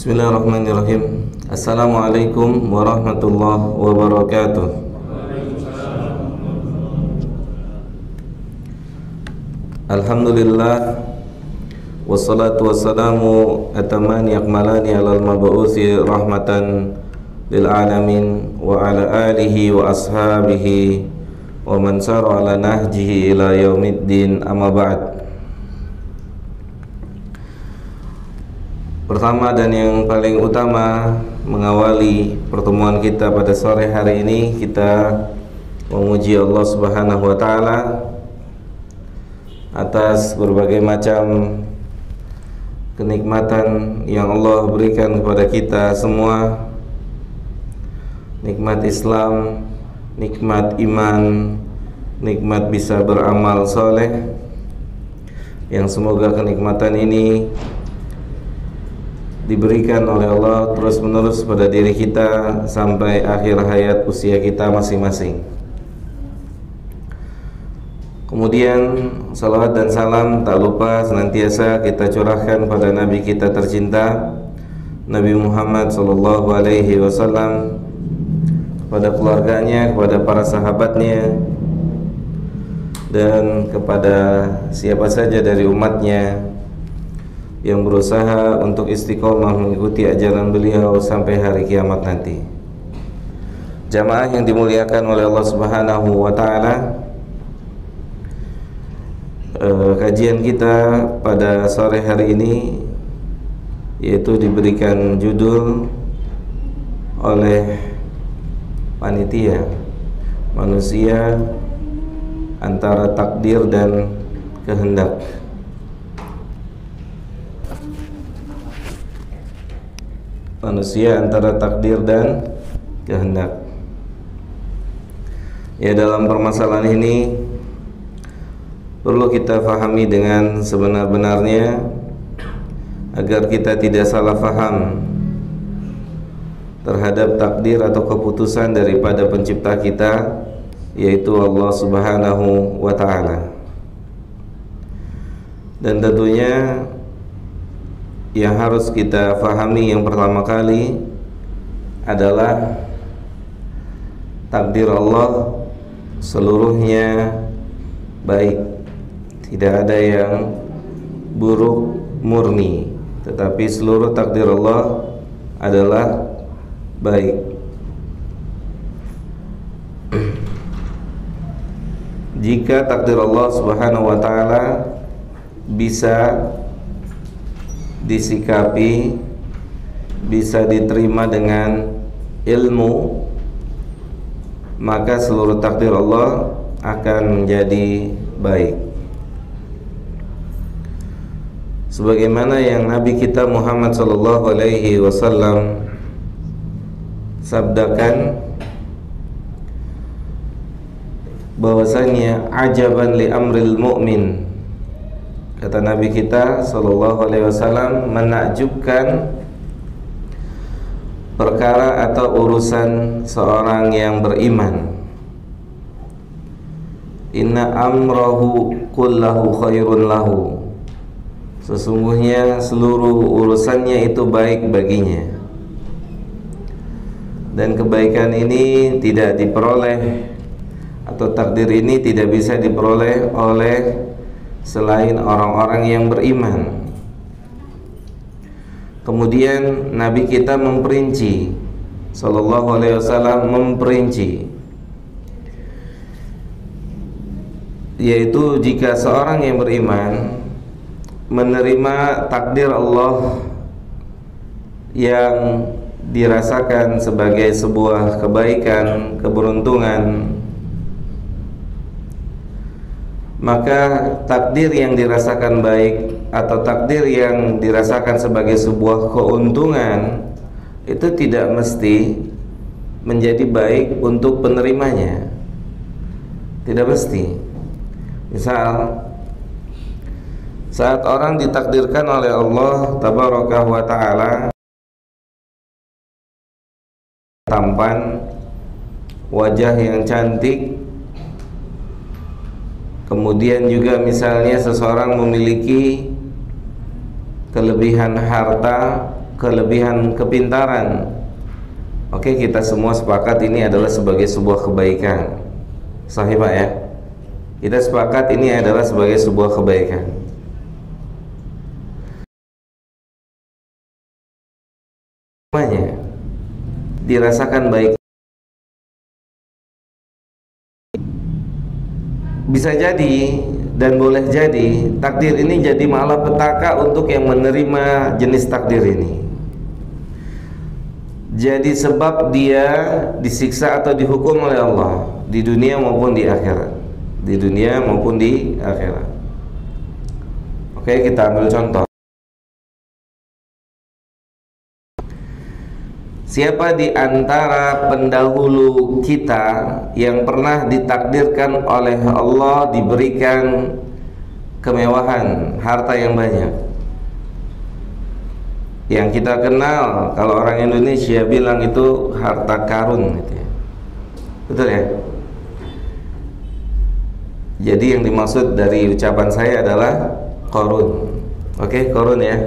Bismillahirrahmanirrahim. Assalamualaikum warahmatullahi wabarakatuh. Alhamdulillah, wassalatu wassalamu atamani akmalani alal mab'uthi rahmatan lil alamin wa ala alihi wa ashabihi wa man sara ala nahjihi ila yaumiddin, amma ba'd. Pertama dan yang paling utama, mengawali pertemuan kita pada sore hari ini, kita memuji Allah Subhanahu wa taala atas berbagai macam kenikmatan yang Allah berikan kepada kita semua. Nikmat Islam, nikmat iman, nikmat bisa beramal soleh, yang semoga kenikmatan ini diberikan oleh Allah terus menerus pada diri kita sampai akhir hayat usia kita masing-masing. Kemudian salawat dan salam tak lupa senantiasa kita curahkan pada Nabi kita tercinta, Nabi Muhammad SAW, kepada keluarganya, kepada para sahabatnya, dan kepada siapa saja dari umatnya yang berusaha untuk istiqomah mengikuti ajaran beliau sampai hari kiamat nanti. Jamaah yang dimuliakan oleh Allah Subhanahu wa taala, kajian kita pada sore hari ini yaitu diberikan judul oleh panitia, manusia antara takdir dan kehendak. Manusia antara takdir dan kehendak. Ya, dalam permasalahan ini perlu kita fahami dengan sebenar-benarnya agar kita tidak salah faham terhadap takdir atau keputusan daripada pencipta kita, yaitu Allah Subhanahu wa taala. Dan tentunya yang harus kita fahami yang pertama kali adalah takdir Allah seluruhnya baik. Tidak ada yang buruk murni, tetapi seluruh takdir Allah adalah baik. Jika takdir Allah Subhanahu wa taala bisa disikapi, bisa diterima dengan ilmu, maka seluruh takdir Allah akan menjadi baik. Sebagaimana yang Nabi kita Muhammad SAW sabdakan, bahwasanya ajaban li amril mu'min, kata Nabi kita SAW, menakjubkan perkara atau urusan seorang yang beriman. Inna amrahu kullahu khairun lahu, sesungguhnya seluruh urusannya itu baik baginya, dan kebaikan ini tidak diperoleh, atau takdir ini tidak bisa diperoleh oleh selain orang-orang yang beriman. Kemudian Nabi kita memperinci, sallallahu alaihi wasallam memperinci, yaitu jika seorang yang beriman menerima takdir Allah yang dirasakan sebagai sebuah kebaikan, keberuntungan, maka takdir yang dirasakan baik atau takdir yang dirasakan sebagai sebuah keuntungan itu tidak mesti menjadi baik untuk penerimanya. Tidak mesti. Misal, saat orang ditakdirkan oleh Allah Tabaraka wa ta'ala tampan, wajah yang cantik, kemudian juga misalnya seseorang memiliki kelebihan harta, kelebihan kepintaran. Oke, kita semua sepakat ini adalah sebagai sebuah kebaikan. Sahih Pak ya? Kita sepakat ini adalah sebagai sebuah kebaikan. Semuanya dirasakan baik. Bisa jadi dan boleh jadi takdir ini jadi malapetaka untuk yang menerima jenis takdir ini. Jadi sebab dia disiksa atau dihukum oleh Allah di dunia maupun di akhirat. Di dunia maupun di akhirat. Oke, kita ambil contoh. Siapa di antara pendahulu kita yang pernah ditakdirkan oleh Allah diberikan kemewahan, harta yang banyak? Yang kita kenal, kalau orang Indonesia bilang itu harta karun gitu ya. Betul ya? Jadi yang dimaksud dari ucapan saya adalah Qarun. Oke, Qarun ya.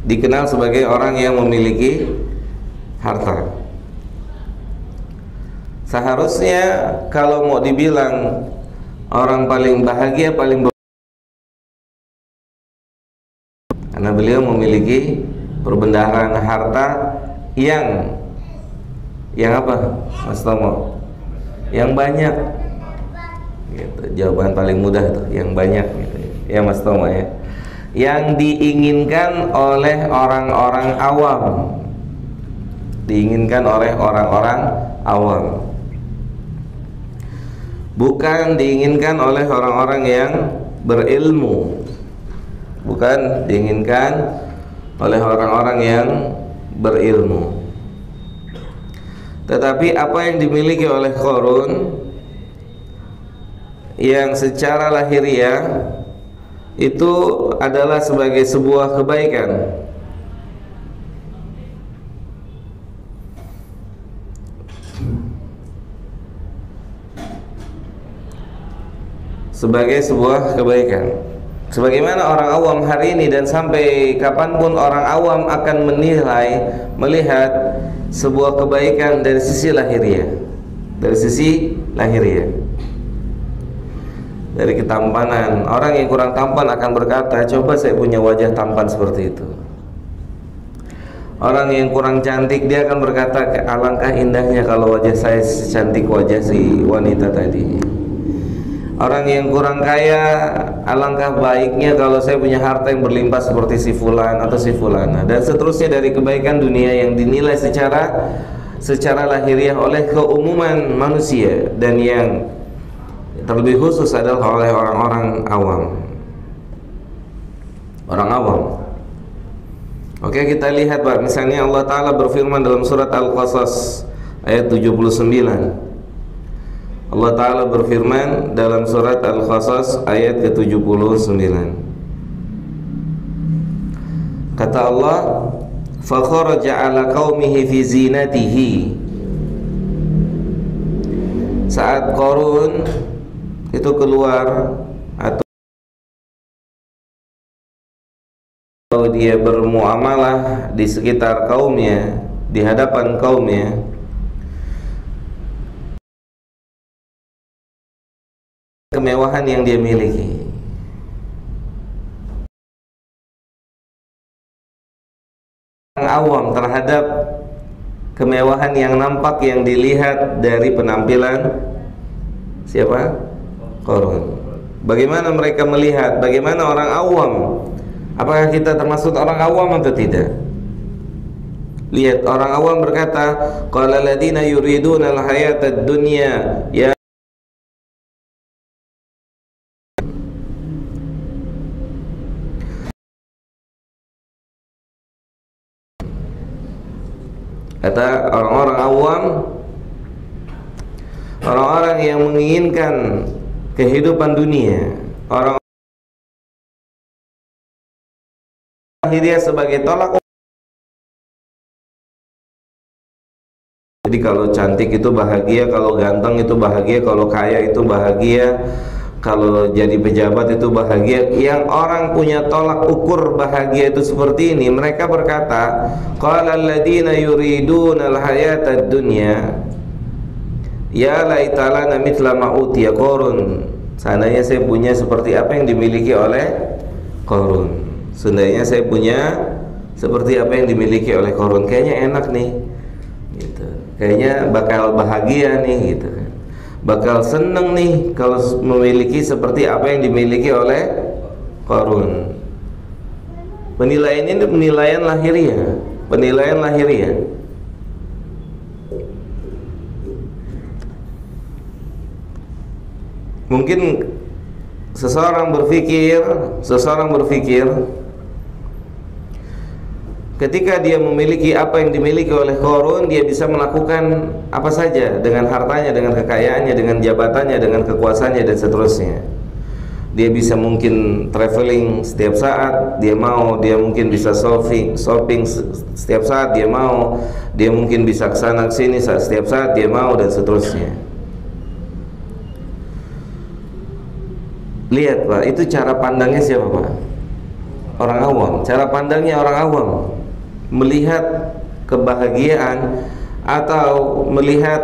Dikenal sebagai orang yang memiliki harta. Seharusnya kalau mau dibilang orang paling bahagia, karena beliau memiliki perbendaharaan harta yang apa, Mas Tomo? Yang banyak. Gitu. Jawaban paling mudah tuh, yang banyak gitu ya, Mas Tomo ya. Yang diinginkan oleh orang-orang awam. Diinginkan oleh orang-orang awam. Bukan diinginkan oleh orang-orang yang berilmu. Bukan diinginkan oleh orang-orang yang berilmu. Tetapi apa yang dimiliki oleh Qarun yang secara lahiriah itu adalah sebagai sebuah kebaikan. Sebagai sebuah kebaikan. Sebagaimana orang awam hari ini dan sampai kapanpun orang awam akan menilai, melihat sebuah kebaikan dari sisi lahiriah. Dari sisi lahiriah, dari ketampanan. Orang yang kurang tampan akan berkata, coba saya punya wajah tampan seperti itu. Orang yang kurang cantik, dia akan berkata, alangkah indahnya kalau wajah saya secantik wajah si wanita tadi. Orang yang kurang kaya, alangkah baiknya kalau saya punya harta yang berlimpah seperti si fulan atau si fulana. Dan seterusnya dari kebaikan dunia yang dinilai secara lahiriah oleh keumuman manusia, dan yang terlebih khusus adalah oleh orang-orang awam. Orang awam. Oke, kita lihat Pak, misalnya Allah Ta'ala berfirman dalam surat Al-Qasas ayat 79. Allah Ta'ala berfirman dalam surat Al-Qasas ayat ke-79. Kata Allah, فَخَرَجَ عَلَى قَوْمِهِ فِي زِينَتِهِ. Saat Qarun itu keluar atau dia bermuamalah di sekitar kaumnya, di hadapan kaumnya, kemewahan yang dia miliki. Orang awam terhadap kemewahan yang nampak, yang dilihat dari penampilan siapa? Qarun. Bagaimana mereka melihat? Bagaimana orang awam? Apakah kita termasuk orang awam atau tidak? Lihat, orang awam berkata, qala alladziina yuriduna al-hayata ad-dunya ya. Kata orang-orang awam, orang-orang yang menginginkan kehidupan dunia, orang lahiriah sebagai tolak. Jadi kalau cantik itu bahagia, kalau ganteng itu bahagia, kalau kaya itu bahagia, kalau jadi pejabat itu bahagia. Yang orang punya tolak ukur bahagia itu seperti ini. Mereka berkata, qala alladziina yuriduna al-hayata ad-dunya ya laita lana mithla ma utiya Qarun. Seandainya saya punya seperti apa yang dimiliki oleh Qarun. Seandainya saya punya seperti apa yang dimiliki oleh Qarun, kayaknya enak nih gitu. Kayaknya bakal bahagia nih gitu kan. Bakal seneng nih kalau memiliki seperti apa yang dimiliki oleh Qarun. Penilaian ini penilaian lahiriah, penilaian lahiriah. Mungkin seseorang berpikir ketika dia memiliki apa yang dimiliki oleh Qarun, dia bisa melakukan apa saja dengan hartanya, dengan kekayaannya, dengan jabatannya, dengan kekuasaannya dan seterusnya. Dia bisa mungkin traveling setiap saat dia mau, dia mungkin bisa shopping setiap saat dia mau, dia mungkin bisa kesana kesini setiap saat dia mau dan seterusnya. Lihat Pak, itu cara pandangnya siapa Pak? Orang awam. Cara pandangnya orang awam melihat kebahagiaan atau melihat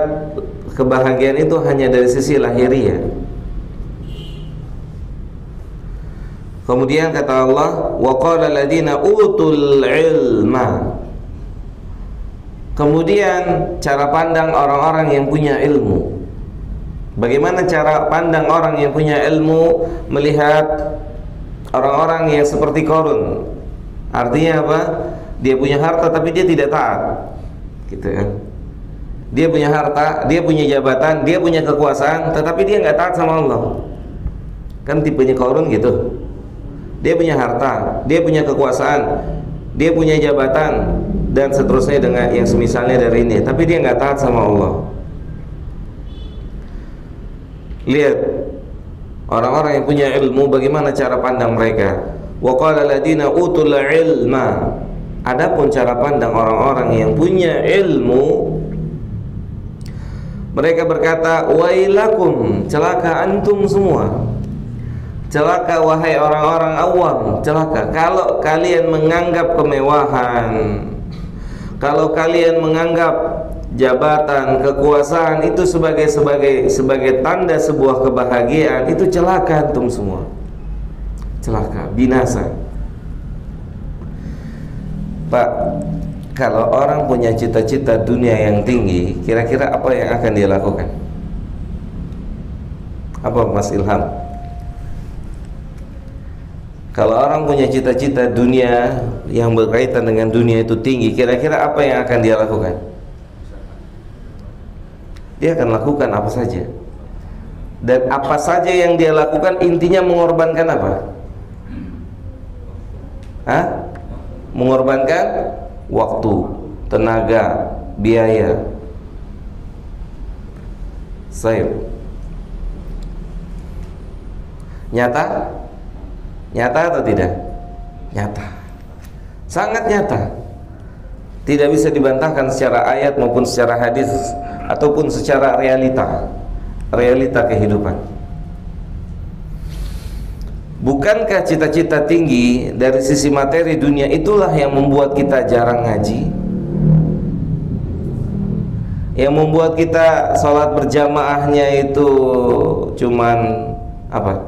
kebahagiaan itu hanya dari sisi lahiriah. Kemudian kata Allah, wa qala alladziina utul ilma. Kemudian cara pandang orang-orang yang punya ilmu. Bagaimana cara pandang orang yang punya ilmu melihat orang-orang yang seperti Qarun? Artinya apa? Dia punya harta tapi dia tidak taat, gitu kan? Dia punya harta, dia punya jabatan, dia punya kekuasaan, tetapi dia nggak taat sama Allah. Kan tipenya Qarun gitu. Dia punya harta, dia punya kekuasaan, dia punya jabatan dan seterusnya dengan yang semisalnya dari ini, tapi dia nggak taat sama Allah. Lihat orang-orang yang punya ilmu bagaimana cara pandang mereka. Wa qala alladziina utul ilma. Adapun cara pandang orang-orang yang punya ilmu, mereka berkata, wailakum, celaka antum semua. Celaka wahai orang-orang awam, celaka kalau kalian menganggap kemewahan, kalau kalian menganggap jabatan, kekuasaan itu sebagai tanda sebuah kebahagiaan, itu celaka antum semua. Celaka, binasa. Pak, kalau orang punya cita-cita dunia yang tinggi, kira-kira apa yang akan dia lakukan? Apa Mas Ilham? Kalau orang punya cita-cita dunia yang berkaitan dengan dunia itu tinggi, kira-kira apa yang akan dia lakukan? Dia akan lakukan apa saja. Dan apa saja yang dia lakukan intinya mengorbankan apa? Hah? Mengorbankan waktu, tenaga, biaya. Nyata? Nyata atau tidak? Nyata. Sangat nyata. Tidak bisa dibantahkan secara ayat maupun secara hadis ataupun secara realita kehidupan. Bukankah cita-cita tinggi dari sisi materi dunia itulah yang membuat kita jarang ngaji, yang membuat kita sholat berjamaahnya itu cuman apa?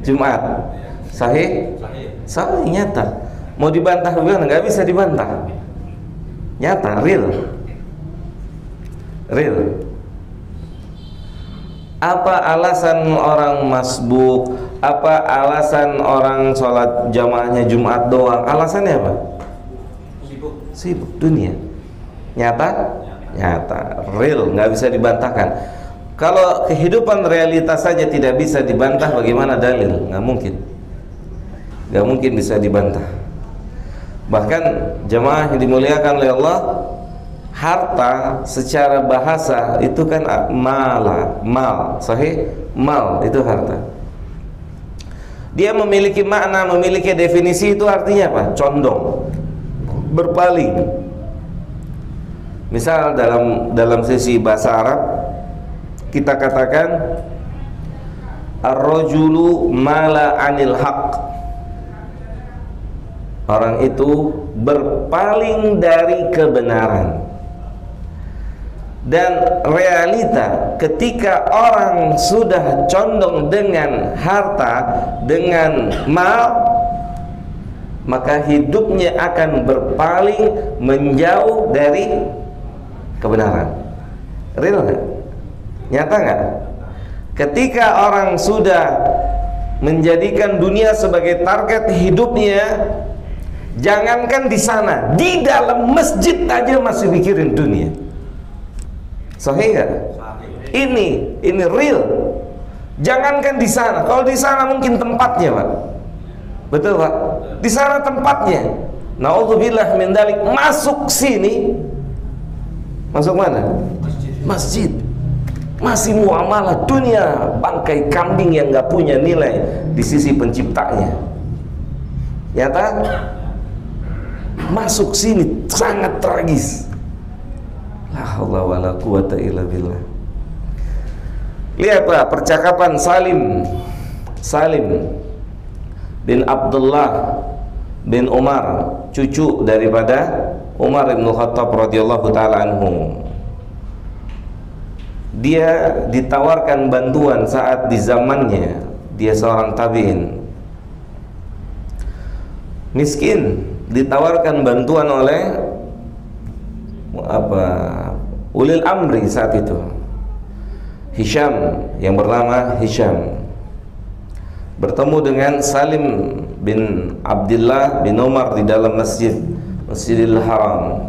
Jumat. Sahih? Sahih, nyata. Mau dibantah bukan? Nggak bisa dibantah. Nyata, real. Apa alasan orang masbuk? Apa alasan orang sholat jamaahnya Jumat doang? Alasannya apa? Sibuk dunia. Nyata? Nyata, real, nggak bisa dibantahkan. Kalau kehidupan realitas saja tidak bisa dibantah, bagaimana dalil? Nggak mungkin. Nggak mungkin bisa dibantah. Bahkan jamaah yang dimuliakan oleh Allah, harta secara bahasa itu kan mal, sahih? Mal itu harta. Dia memiliki makna, memiliki definisi, itu artinya apa? Condong, berpaling. Misal dalam sisi bahasa Arab kita katakan ar-rajulu mala 'anil haqq. Orang itu berpaling dari kebenaran. Dan realita ketika orang sudah condong dengan harta, dengan mal, maka hidupnya akan berpaling menjauh dari kebenaran. Real nggak? Nyata nggak? Ketika orang sudah menjadikan dunia sebagai target hidupnya, jangankan di sana, di dalam masjid aja masih mikirin dunia. Sahih nggak? Ini real. Jangankan di sana, kalau di sana mungkin tempatnya, Pak. Betul, Pak? Di sana tempatnya. Naudzubillah min dzalik, masuk sini. Masuk mana? Masjid. Masih muamalah dunia, bangkai kambing yang nggak punya nilai di sisi penciptanya. Nyata? Masuk sini sangat tragis. La haula wala quwata illa billah. Lihat Pak, percakapan Salim bin Abdullah bin Umar, cucu daripada Umar bin Khattab radhiyallahu taala anhu. Dia ditawarkan bantuan saat di zamannya, dia seorang tabi'in, miskin, ditawarkan bantuan oleh ulil amri saat itu, Hisham, yang bernama Hisham, bertemu dengan Salim bin Abdullah bin Umar di dalam Masjidil Haram.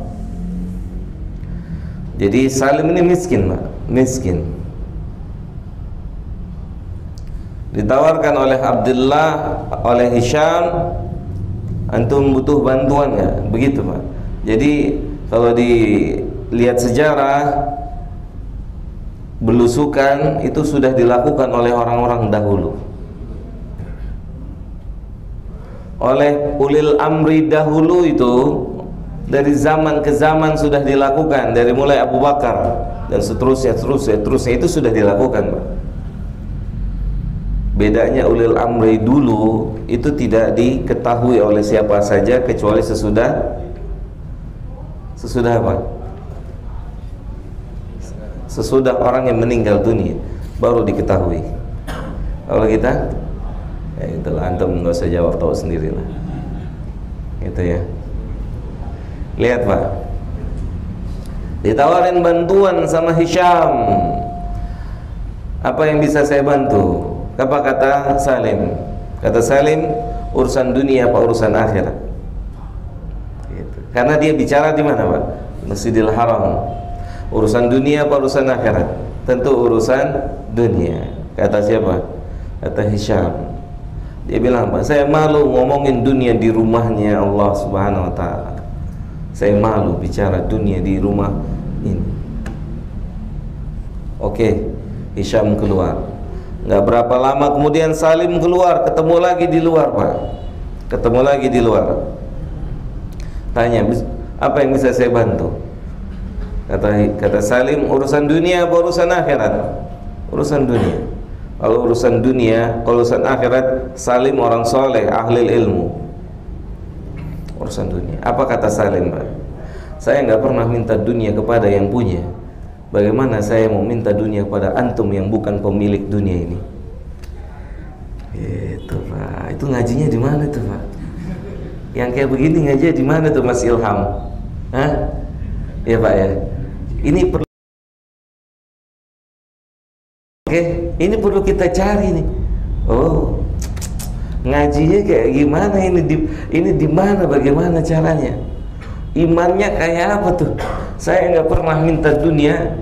Jadi Salim ini miskin, Pak, miskin. Ditawarkan oleh Abdullah, oleh Hisham, antum butuh bantuan nggak? Begitu, Pak. Jadi kalau dilihat sejarah, belusukan itu sudah dilakukan oleh orang-orang dahulu, oleh ulil amri dahulu. Itu dari zaman ke zaman sudah dilakukan, dari mulai Abu Bakar dan seterusnya itu sudah dilakukan, Pak. Bedanya ulil amri dulu itu tidak diketahui oleh siapa saja kecuali sesudah apa? Sesudah orang yang meninggal dunia baru diketahui. Kalau kita, ya itulah, antum nggak usah jawab, tahu sendirilah. Gitu ya. Lihat Pak, ditawarin bantuan sama Hisham. Apa yang bisa saya bantu? Apa kata Salim? Kata Salim, urusan dunia apa urusan akhirat? Gitu. Karena dia bicara di mana, Pak? Masjidil Haram. Urusan dunia apa urusan akhirat? Tentu urusan dunia. Kata siapa? Kata Hisham. Dia bilang, Pak, saya malu ngomongin dunia di rumahnya Allah Subhanahu wa Ta'ala. Saya malu bicara dunia di rumah ini. Oke, Hisham keluar. Nggak berapa lama kemudian Salim keluar, ketemu lagi di luar, Pak. Ketemu lagi di luar. Tanya, apa yang bisa saya bantu? Kata Salim, urusan dunia apa urusan akhirat? Urusan dunia. Kalau urusan dunia, kalau urusan akhirat, Salim orang soleh, ahli ilmu. Urusan dunia. Apa kata Salim, Pak? Saya nggak pernah minta dunia kepada yang punya. Bagaimana saya mau minta dunia kepada antum yang bukan pemilik dunia ini? Itu Pak. Itu ngajinya di mana tuh, Pak? Yang kayak begini ngajinya di mana tuh, Mas Ilham? Hah? Ya Pak ya. Ini perlu. Oke, ini perlu kita cari nih. Oh, ngajinya kayak gimana ini di mana, bagaimana caranya? Imannya kayak apa tuh? Saya nggak pernah minta dunia,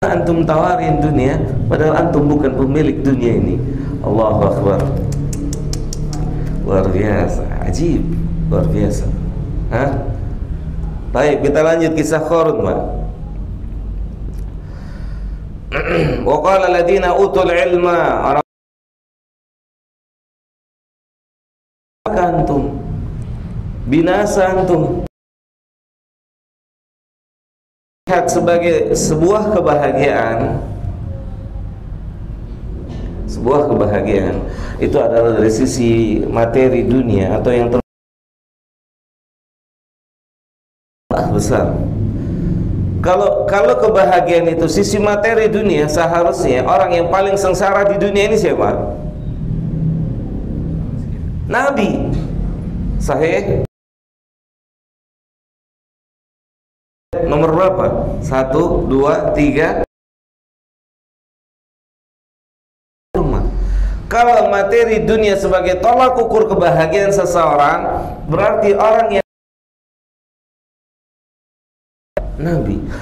antum tawarin dunia, padahal antum bukan pemilik dunia ini. Allahu Akbar. Luar biasa, ajib, luar biasa. Hah? Baik, kita lanjut kisah Qarun, Pak. Wa qala alladziina utul ilma, antum binasa, antum lihat sebagai sebuah kebahagiaan Sebuah kebahagiaan itu adalah dari sisi materi dunia atau yang besar. Kalau kebahagiaan itu sisi materi dunia, seharusnya orang yang paling sengsara di dunia ini siapa? Nabi. Sahih. Nomor berapa? 1, 2, 3. Kalau materi dunia sebagai tolak ukur kebahagiaan seseorang, berarti orang yang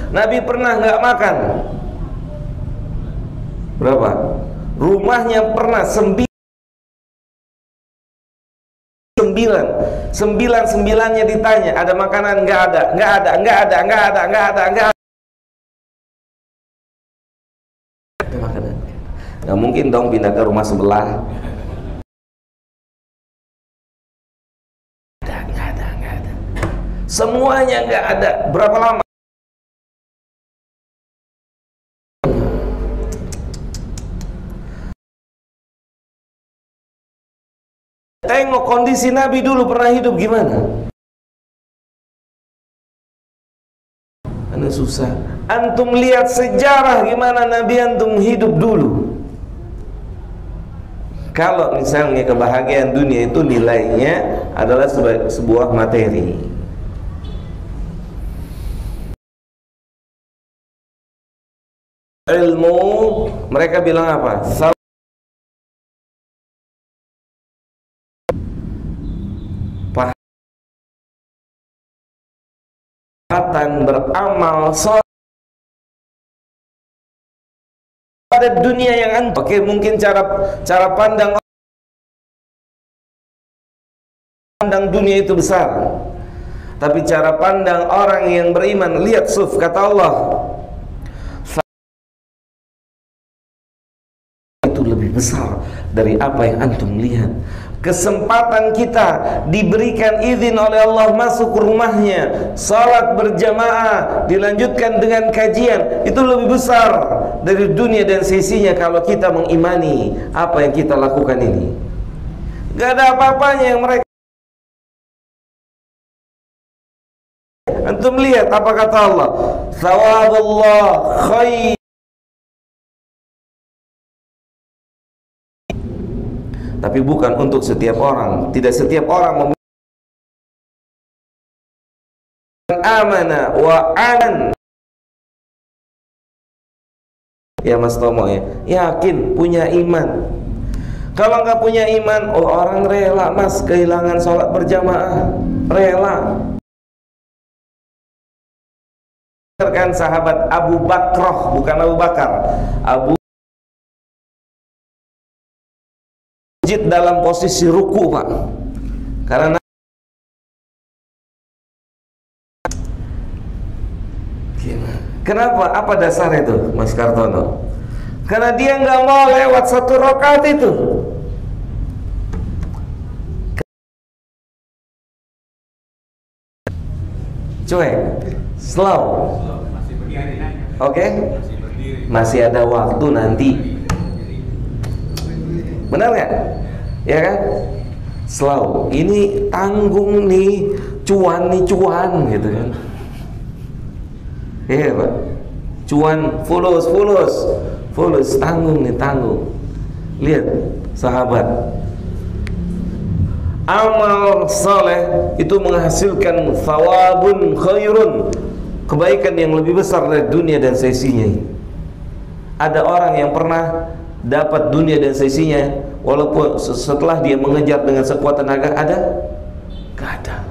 Nabi pernah nggak makan berapa? Rumahnya pernah sembilannya ditanya ada makanan, nggak ada makanan. Nggak mungkin dong pindah ke rumah sebelah. Nggak ada. Semuanya nggak ada. Berapa lama? Tengok kondisi Nabi dulu pernah hidup gimana? Karena susah. Antum lihat sejarah gimana Nabi antum hidup dulu. Kalau misalnya kebahagiaan dunia itu nilainya adalah sebuah materi. Ilmu, mereka bilang apa? Beramal pada dunia yang antum. Oke, mungkin cara pandang dunia itu besar, tapi cara pandang orang yang beriman, lihat kata Allah itu lebih besar dari apa yang antum lihat. Kesempatan kita diberikan izin oleh Allah masuk ke rumahnya, salat berjamaah, dilanjutkan dengan kajian, itu lebih besar dari dunia dan sisinya kalau kita mengimani apa yang kita lakukan ini. Gak ada apa-apanya yang mereka. Antum lihat apa kata Allah, thawabullah khair. Tapi bukan untuk setiap orang. Tidak setiap orang amana wa anan. Ya Mas Tomo ya, yakin punya iman. Kalau nggak punya iman, orang rela Mas kehilangan sholat berjamaah, rela. Kan sahabat Abu Bakroh, bukan Abu Bakar, dalam posisi ruku, Pak. Karena kenapa? Apa dasar itu, Mas Kartono? Karena dia nggak mau lewat 1 rakaat itu. Cuek, slow. Oke? Masih ada waktu nanti. Benar nggak? Ya kan? Slow. Ini tanggung nih, cuan gitu kan? Iya Pak. Cuan fulus, tanggung nih, tanggung. Lihat sahabat, amal soleh itu menghasilkan thawabun khairun, kebaikan yang lebih besar dari dunia dan sisinya. Ada orang yang pernah dapat dunia dan sisinya, walaupun setelah dia mengejar dengan sekuat tenaga, ada? Gak ada.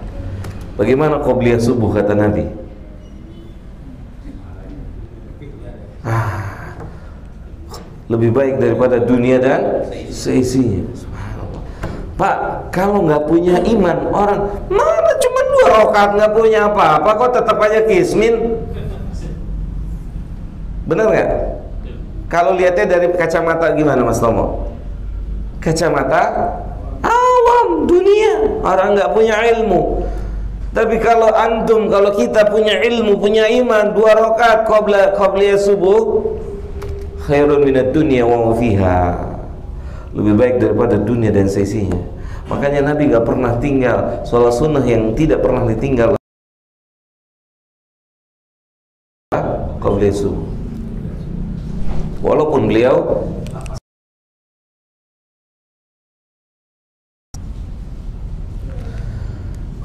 Bagaimana qobliyah subuh kata Nabi? Lebih baik daripada dunia dan seisinya. Pak, kalau nggak punya iman, orang mana cuma 2 rakaat nggak punya apa-apa, kok tetap aja kismin? Benar nggak? Kalau lihatnya dari kacamata gimana Mas Tomo? Kacamata awam dunia, orang nggak punya ilmu. Tapi kalau antum, kalau kita punya ilmu, punya iman, 2 rakaat qobliyah subuh khairun minad dunya wa ma fiha. lebih baik daripada dunia dan seisinya. Makanya Nabi gak pernah tinggal sholat sunnah yang tidak pernah ditinggal qabla subuh. Walaupun beliau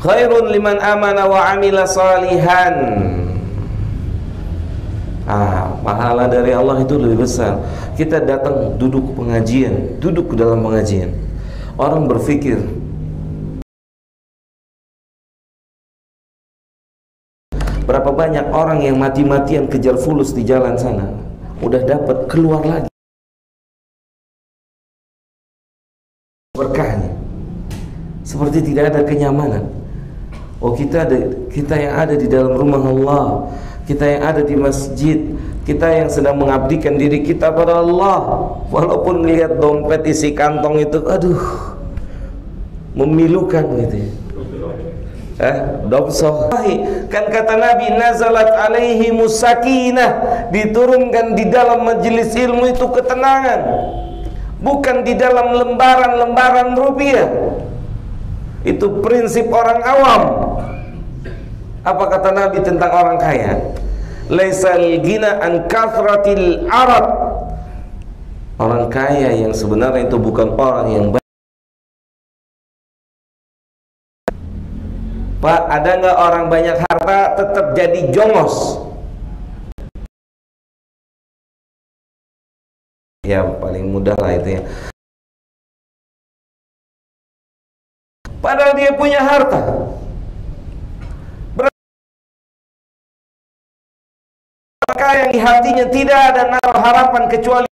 khairun liman amana wa amila salihan. Pahala dari Allah itu lebih besar. Kita datang duduk pengajian, duduk ke dalam pengajian. Orang berpikir berapa banyak orang yang mati-matian kejar fulus di jalan sana, udah dapat keluar lagi berkahnya, seperti tidak ada kenyamanan. Oh, kita yang ada di dalam rumah Allah, kita yang ada di masjid, kita yang sedang mengabdikan diri kita pada Allah, walaupun melihat dompet isi kantong itu, aduh, memilukan gitu ya. Kan kata Nabi, nazalat alaihi musakinah, diturunkan di dalam majelis ilmu itu ketenangan, bukan di dalam lembaran-lembaran rupiah. Itu prinsip orang awam. Apa kata Nabi tentang orang kaya? Laisal gina an kathratil arad. Orang kaya yang sebenarnya itu bukan orang yang baik. Pak, ada nggak orang banyak harta tetap jadi jongos? Ya paling mudah lah itu ya. Padahal dia punya harta. Maka yang di hatinya tidak ada naruh harapan kecuali,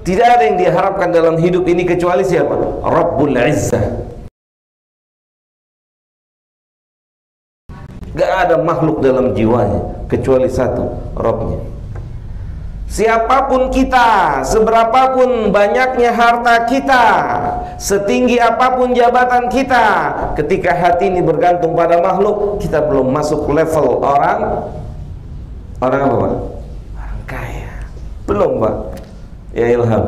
tidak ada yang diharapkan dalam hidup ini kecuali siapa? Rabbul Izzah. Gak ada makhluk dalam jiwanya kecuali satu, Rabbnya. Siapapun kita, seberapapun banyaknya harta kita, setinggi apapun jabatan kita, ketika hati ini bergantung pada makhluk, kita belum masuk level orang apa Pak? Orang kaya. Belum Pak. Ya Ilham.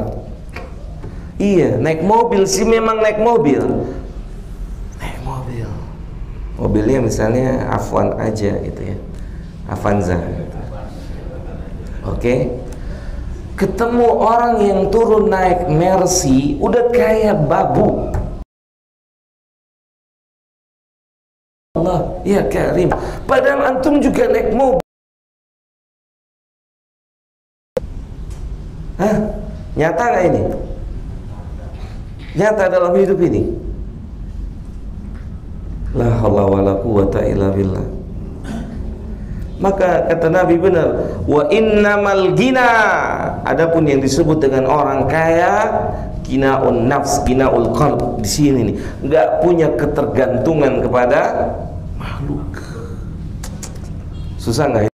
Iya, naik mobil sih, memang naik mobil. Naik mobil. Mobilnya misalnya Afwan aja gitu ya. Avanza. Oke. Ketemu orang yang turun naik Mercy, udah kayak babu. Allah, ya Karim. Padahal antum juga naik mobil. Hah? Nyata gak ini? Nyata dalam hidup ini? La haula wala quwata illa billah. Maka kata Nabi benar, wa innamal gina, adapun yang disebut dengan orang kaya, ginaun nafs, ginaul qalb, di sini nih, enggak punya ketergantungan kepada makhluk. Susah enggak?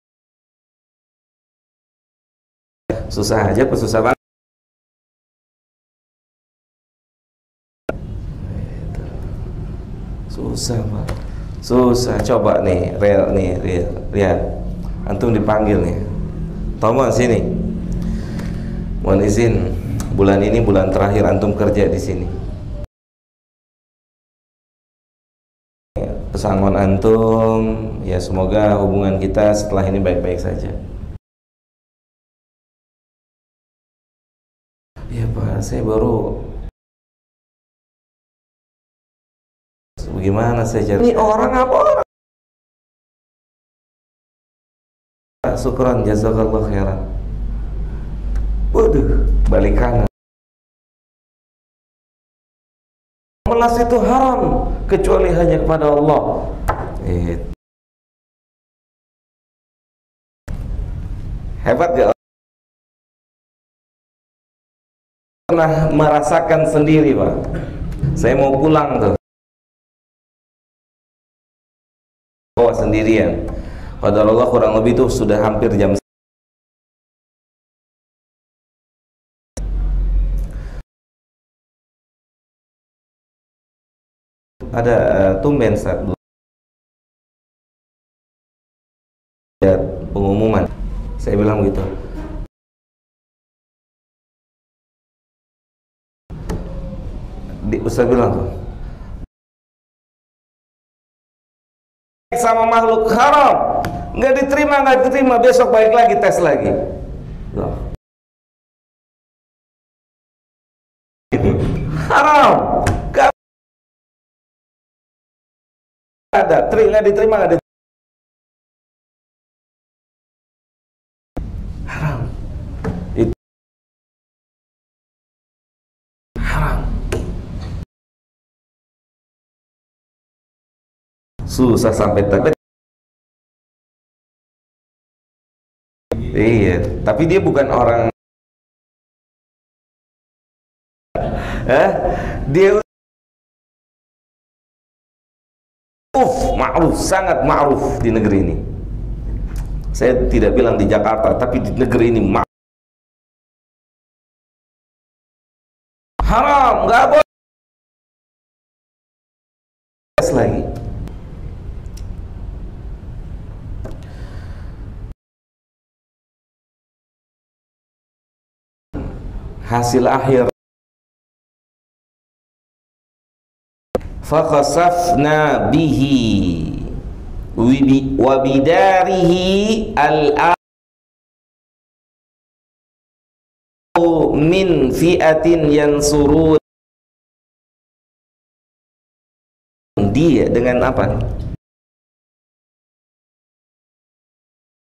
Susah aja, susah banget. Susah Pak. Susah. Coba nih, real. Antum dipanggil nih. Tomon sini. Mohon izin, bulan ini bulan terakhir antum kerja di sini. Pesangon antum, ya semoga hubungan kita setelah ini baik-baik saja. Ya Pak, saya baru. Bagaimana saya cari? Ini orang apa orang? Syukran, jazakallah khairan. Waduh, balik kanan. Melas itu haram kecuali hanya kepada Allah. Hebat ya. Pernah merasakan sendiri Pak. Saya mau pulang tuh. Bawa sendirian. Qadarullah kurang lebih itu sudah hampir jam. Ada tumben saat pengumuman. Saya bilang gitu. Ustaz bilang sama makhluk haram, nggak diterima, besok balik lagi tes lagi. Loh. Haram, nggak ada, nggak diterima, nggak diterima. Haram, itu haram. Susah sampai tadi. Iya, tapi dia bukan orang. Dia ma'ruf, sangat ma'ruf di negeri ini. Saya tidak bilang di Jakarta, tapi di negeri ini haram, nggak boleh lagi. Hasil akhir fakhasafna bihi wa bidarihi min fi'atin yansurun. Dia dengan apa?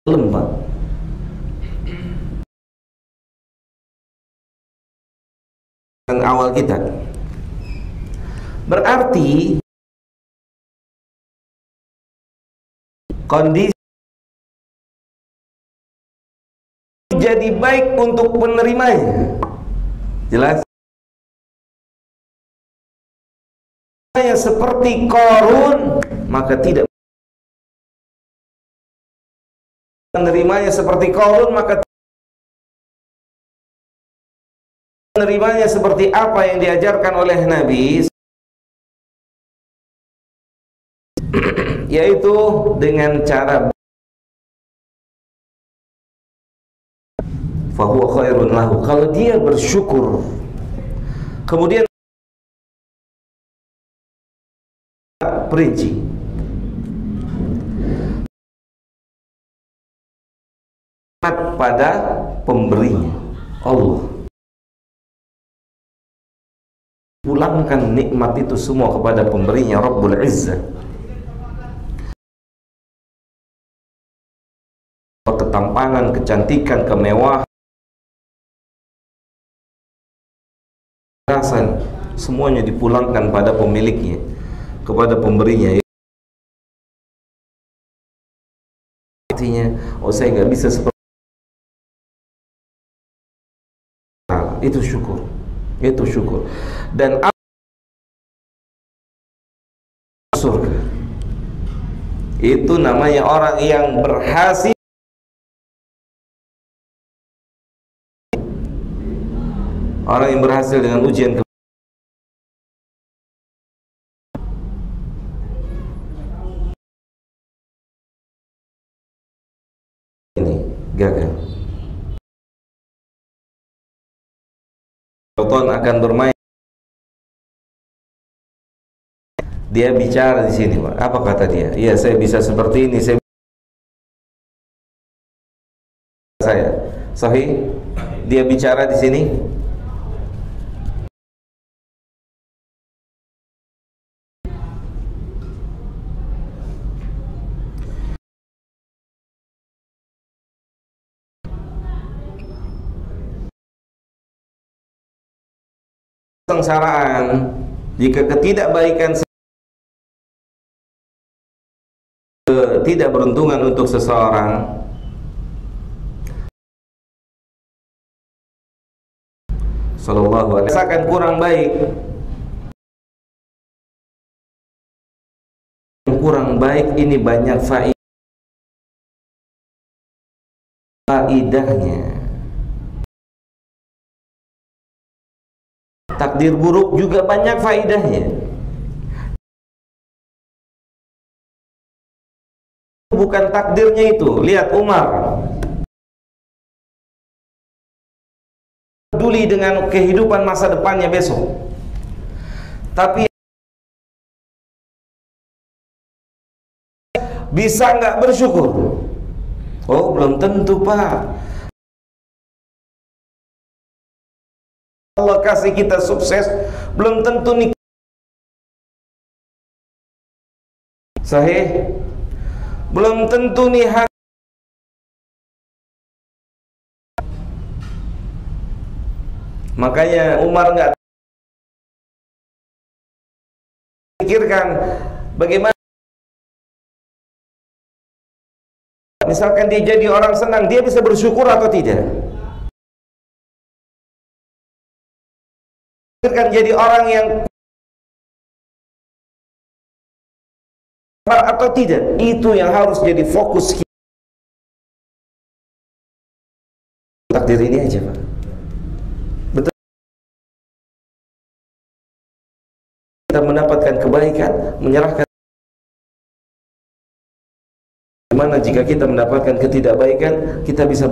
Lembab. Yang awal kita berarti kondisi jadi baik untuk penerimanya. Jelas? Seperti Qarun, maka tidak menerimanya seperti Qarun, maka menerimanya seperti apa yang diajarkan oleh Nabi, yaitu dengan cara fahuwa khairun lahu, kalau dia bersyukur kemudian perinci pada pemberinya Allah, pulangkan nikmat itu semua kepada pemberinya Rabbul Izzah. Ketampangan, kecantikan, kemewahan, kerasan, semuanya dipulangkan pada pemiliknya, kepada pemberinya. Artinya, oh saya nggak bisa seperti itu, syukur. Itu syukur. Dan surga itu namanya orang yang berhasil, orang yang berhasil dengan ujian. Ini gagal. Tonton akan bermain. Dia bicara di sini, Pak. Apa kata dia? Iya, saya bisa seperti ini. Saya sahih. Dia bicara di sini. Kesengsaraan, jika ketidakbaikan, ketidakberuntungan untuk seseorang, sallallahu alaihi wasallam, akan kurang baik. Kurang baik ini banyak faidahnya. Takdir buruk juga banyak faidahnya. Bukan takdirnya itu. Lihat Umar peduli dengan kehidupan masa depannya besok. Tapi bisa nggak bersyukur? Oh, belum tentu, Pak. Allah kasih kita sukses, belum tentu nih sahih, belum tentu nih makanya Umar nggak pikirkan bagaimana misalkan dia jadi orang senang, dia bisa bersyukur atau tidak? Pikirkan jadi orang yang atau tidak, itu yang harus jadi fokus kita. Takdir ini aja, Pak. Betul. Kita mendapatkan kebaikan, menyerahkan. Bagaimana jika kita mendapatkan ketidakbaikan, kita bisa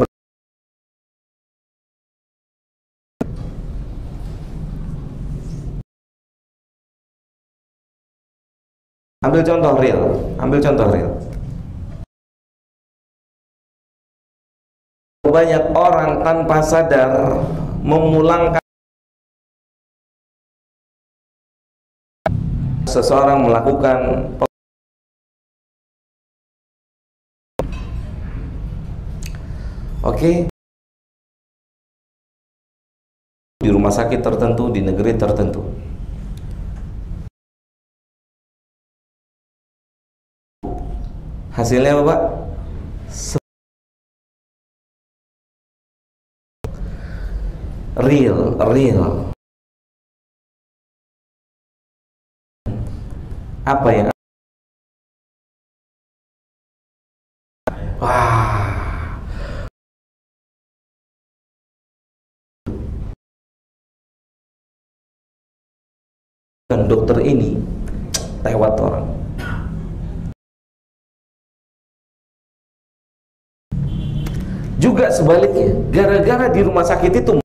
ambil contoh real. Banyak orang tanpa sadar memulangkan seseorang melakukan di rumah sakit tertentu, di negeri tertentu. Hasilnya apa, Pak? Real. Apa yang dokter ini lewat orang. Juga sebaliknya, gara-gara di rumah sakit itu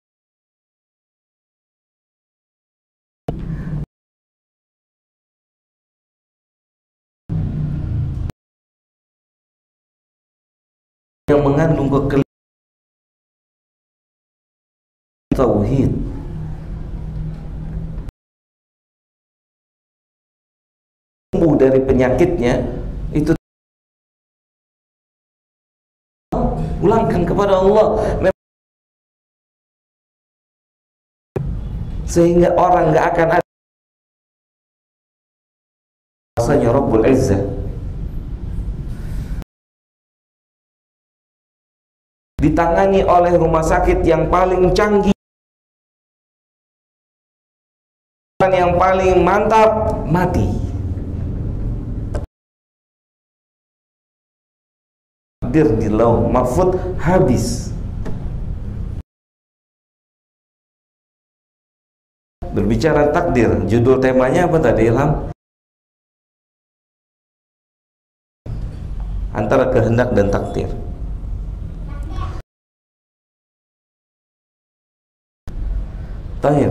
yang mengandung tauhid, sembuh dari penyakitnya, itu ulangkan kepada Allah, sehingga orang nggak akan ada rasanya Rabbul Izzah ditangani oleh rumah sakit yang paling canggih, yang paling mantap, mati. Takdir di lauh mahfuz habis. Berbicara takdir, judul temanya apa tadi, Ilham? Antara kehendak dan takdir. Tahir.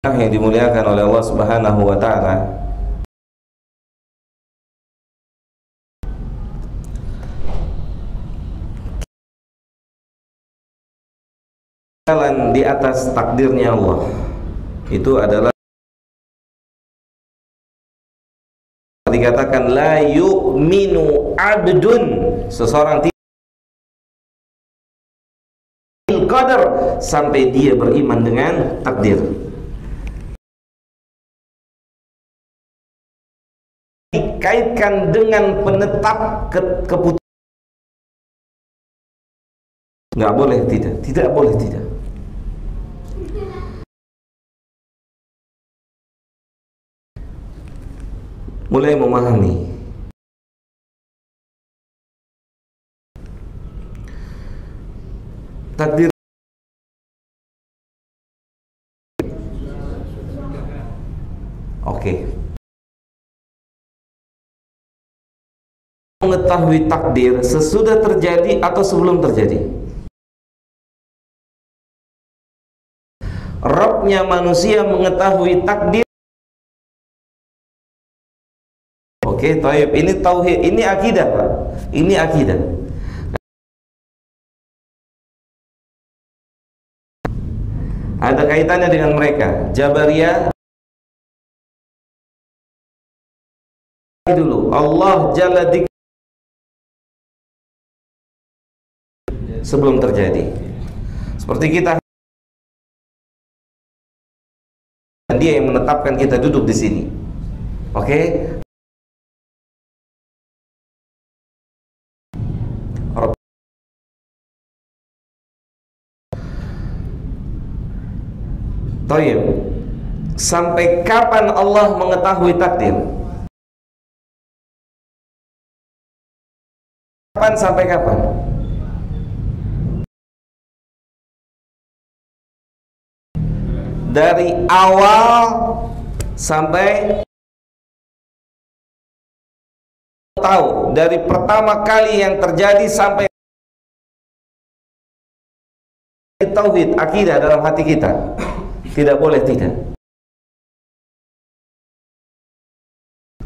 Yang dimuliakan oleh Allah Subhanahu wa taala. Jalan di atas takdirnya Allah itu adalah dikatakan la yu'minu abdun, seseorang tidak qadar sampai dia beriman dengan takdir. Dikaitkan dengan penetap keputusan. Nggak boleh tidak boleh tidak. Mulai memahami takdir. Oke. Mengetahui takdir sesudah terjadi atau sebelum terjadi? Rabbnya manusia mengetahui takdir. Oke, taib. Ini tauhid, ini akidah, Pak. Ini akidah. Ada kaitannya dengan mereka. Jabariyah dulu. Allah Jalla dik sebelum terjadi. Seperti kita, dan dia yang menetapkan kita duduk di sini. Oke? Taib. Sampai kapan Allah mengetahui takdir? Kapan sampai kapan? Dari awal sampai tahu, dari pertama kali yang terjadi sampai tauhid, akidah dalam hati kita. Tidak boleh tidak.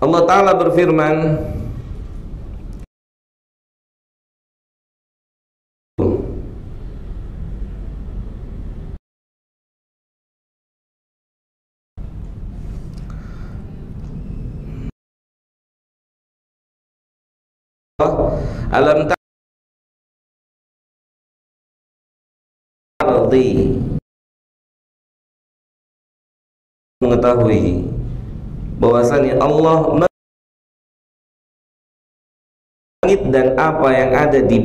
Allah Ta'ala berfirman, alam ta'ardi, mengetahui bahwasanya Allah langit dan apa yang ada di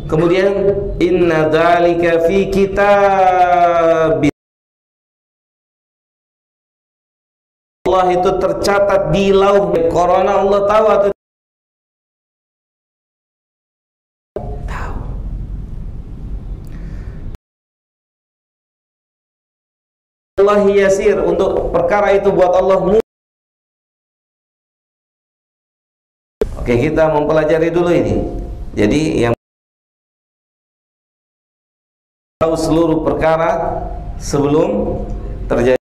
kemudian inna dzalika fi kitab, Allah itu tercatat di lauh. Corona Allah tahu atau tahu? Allah yasir, untuk perkara itu buat Allah mudah. Oke, kita mempelajari dulu ini. Jadi yang tahu seluruh perkara sebelum terjadi,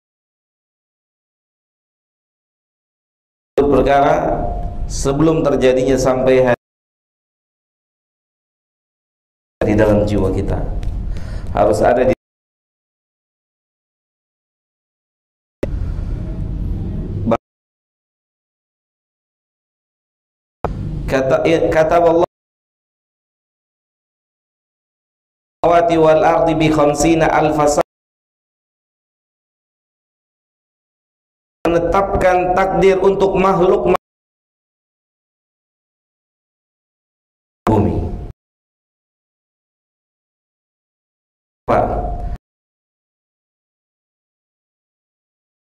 perkara sebelum terjadinya sampai di dalam jiwa kita harus ada di kata Allah wal ardi bi khamsina alfa, menetapkan takdir untuk makhluk bumi. Pak,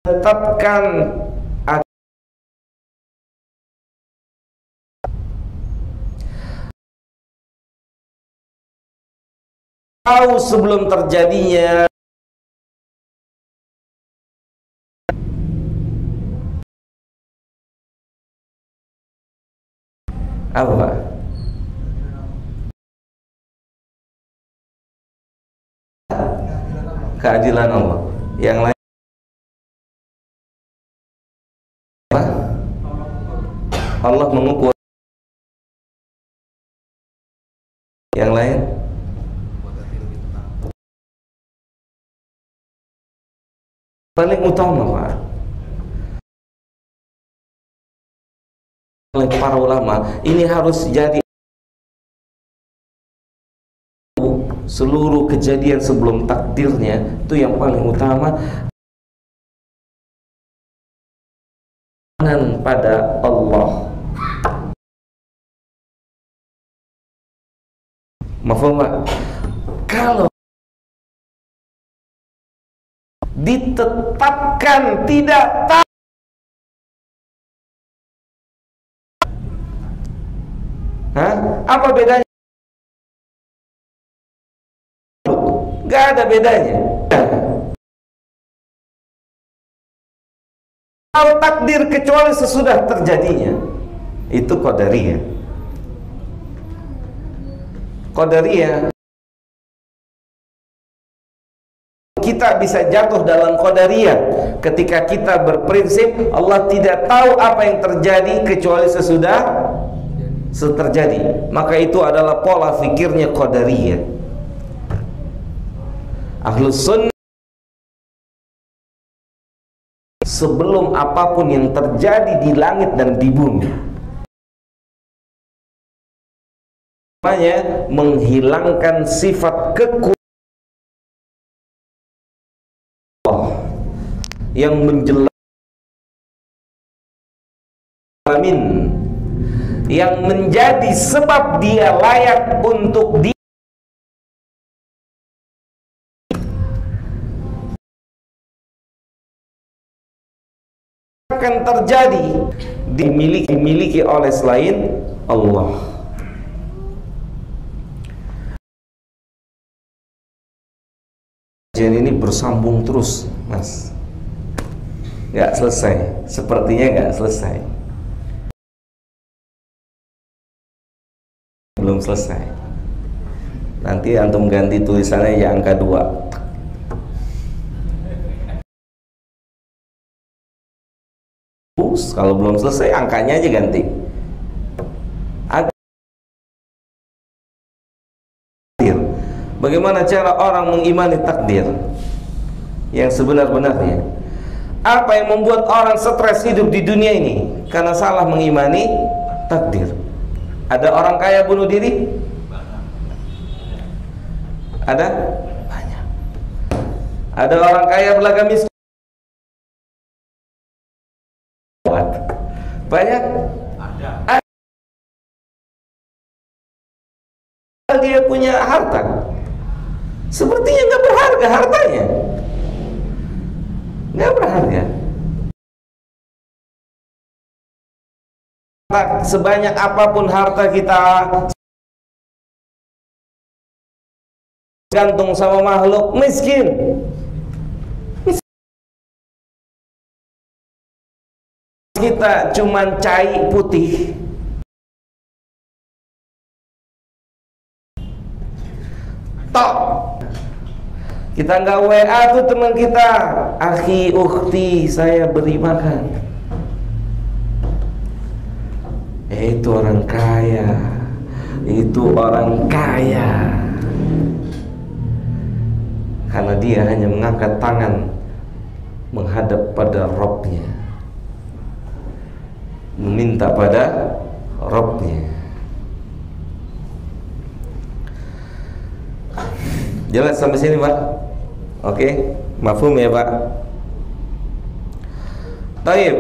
tetapkan tahu sebelum terjadinya. Apa Pak? Keadilan Allah. Yang lain apa? Allah mengukur. Yang lain paling utama Pak, oleh para ulama, ini harus jadi seluruh kejadian sebelum takdirnya, itu yang paling utama pada Allah. Mafhum Pak? Kalau ditetapkan tidak tahu, apa bedanya? Gak ada bedanya. Kalau takdir kecuali sesudah terjadinya, itu qadariyah. Qadariyah. Kita bisa jatuh dalam Qadariyah ketika kita berprinsip Allah tidak tahu apa yang terjadi kecuali sesudah terjadi. Maka itu adalah pola fikirnya Qadariyah. Ahlus Sunnah, sebelum apapun yang terjadi di langit dan di bumi, namanya menghilangkan sifat kekuatan yang menjelaskan yang menjadi sebab dia layak untuk akan terjadi dimiliki oleh selain Allah. Kajian ini bersambung terus, Mas. Nggak selesai, sepertinya nggak selesai, belum selesai. Nanti antum ganti tulisannya ya angka 2. Kalau belum selesai angkanya aja ganti. Bagaimana cara orang mengimani takdir yang sebenar-benarnya? Apa yang membuat orang stres hidup di dunia ini? Karena salah mengimani takdir. Ada orang kaya bunuh diri? Ada? Banyak. Ada orang kaya belaga miskin? Banyak? Ada. Dia punya harta, sepertinya nggak berharga hartanya, nggak berharga. Sebanyak apapun harta kita, gantung sama makhluk miskin. Kita cuman cai putih. Tok. Kita nggak WA tuh teman kita, akhi ukhti saya beri makan. Itu orang kaya. Itu orang kaya. Karena dia hanya mengangkat tangan menghadap pada Rabb-nya, meminta pada Rabb-nya. Jelas sampai sini, Pak? Oke, mafhum ya, Pak? Taib.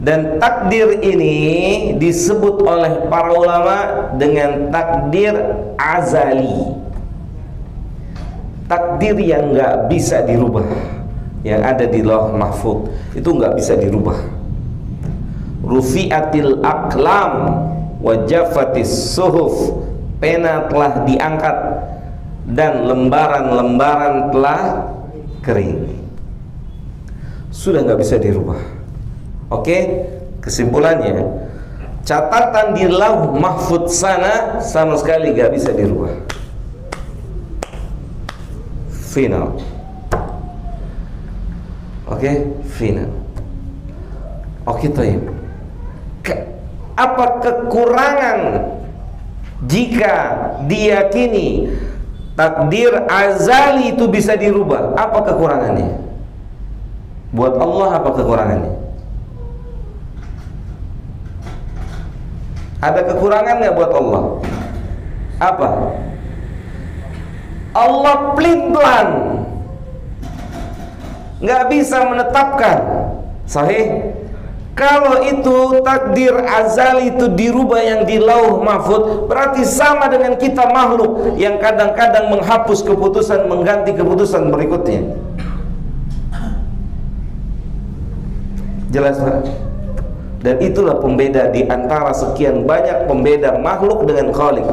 Dan takdir ini disebut oleh para ulama dengan takdir azali. Takdir yang nggak bisa dirubah, yang ada di Lauh Mahfuz itu nggak bisa dirubah. Rufi'atil aqlam wa jaffatis suhuf, pena telah diangkat dan lembaran-lembaran telah kering. Sudah nggak bisa dirubah. Oke, kesimpulannya catatan di Lauh Mahfuz sana sama sekali nggak bisa dirubah. Final. Oke, final. Oke, Taib. Apa kekurangan jika diyakini takdir azali itu bisa dirubah? Apa kekurangannya? Buat Allah apa kekurangannya? Ada kekurangan nggak buat Allah? Apa? Allah pelin-pelan, nggak bisa menetapkan. Sahih? Kalau itu takdir azali itu dirubah yang di Lauh Mahfuz, berarti sama dengan kita makhluk yang kadang-kadang menghapus keputusan, mengganti keputusan berikutnya. Jelas, Pak? Dan itulah pembeda di antara sekian banyak pembeda makhluk dengan Khalik.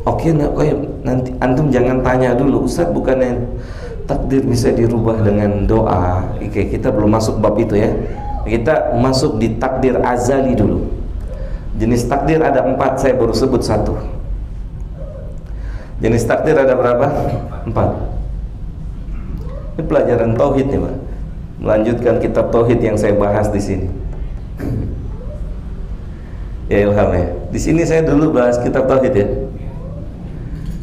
Oke, nanti antum jangan tanya dulu, Ustaz, bukannya takdir bisa dirubah dengan doa? Oke, kita belum masuk bab itu ya. Kita masuk di takdir azali dulu. Jenis takdir ada 4, saya baru sebut 1. Jenis takdir ada berapa? 4. Ini pelajaran tauhid nih, Pak. Melanjutkan kitab tauhid yang saya bahas di sini. Ya Ilham ya. Di sini saya dulu bahas kitab tauhid ya.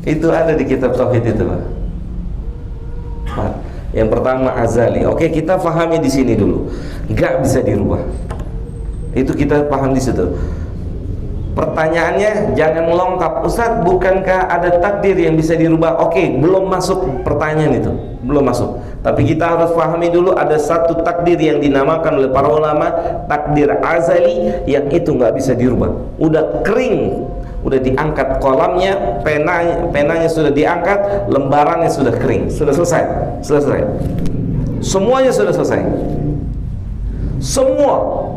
Itu ada di kitab tauhid itu, Pak. Yang pertama azali. Oke, kita pahami di sini dulu. Gak bisa dirubah. Itu kita paham di situ. Pertanyaannya jangan lengkap, Ustadz, bukankah ada takdir yang bisa dirubah? Oke, belum masuk pertanyaan itu, belum masuk. Tapi kita harus pahami dulu ada satu takdir yang dinamakan oleh para ulama takdir azali, yang itu nggak bisa dirubah. Udah kering, udah diangkat kolamnya, penanya sudah diangkat, lembarannya sudah kering, sudah selesai, semuanya sudah selesai, semua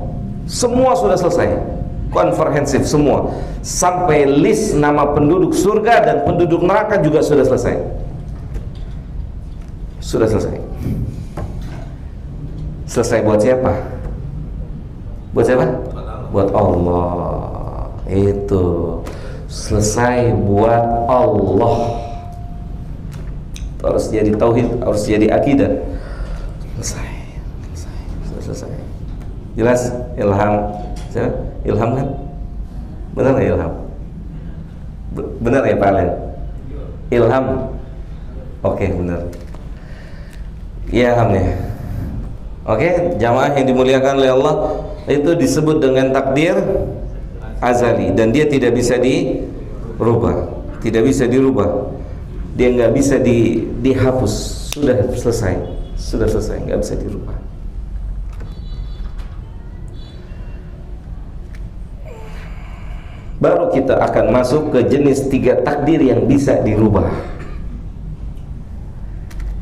sudah selesai. Komprehensif semua, sampai list nama penduduk surga dan penduduk neraka juga sudah selesai. Sudah selesai. Selesai buat siapa? Buat siapa? Buat Allah. Itu selesai buat Allah. Harus jadi tauhid, harus jadi akidah. Selesai. Jelas? Ilham. Ilham kan? Benar ya Ilham? Benar ya Pak Alen? Ilham? Oke, benar. Iya Ilham ya. Oke, jamaah yang dimuliakan oleh Allah, itu disebut dengan takdir azali, dan dia tidak bisa dirubah, tidak bisa dirubah, dia nggak bisa dihapus. Sudah selesai, nggak bisa dirubah. Baru kita akan masuk ke jenis 3 takdir yang bisa dirubah.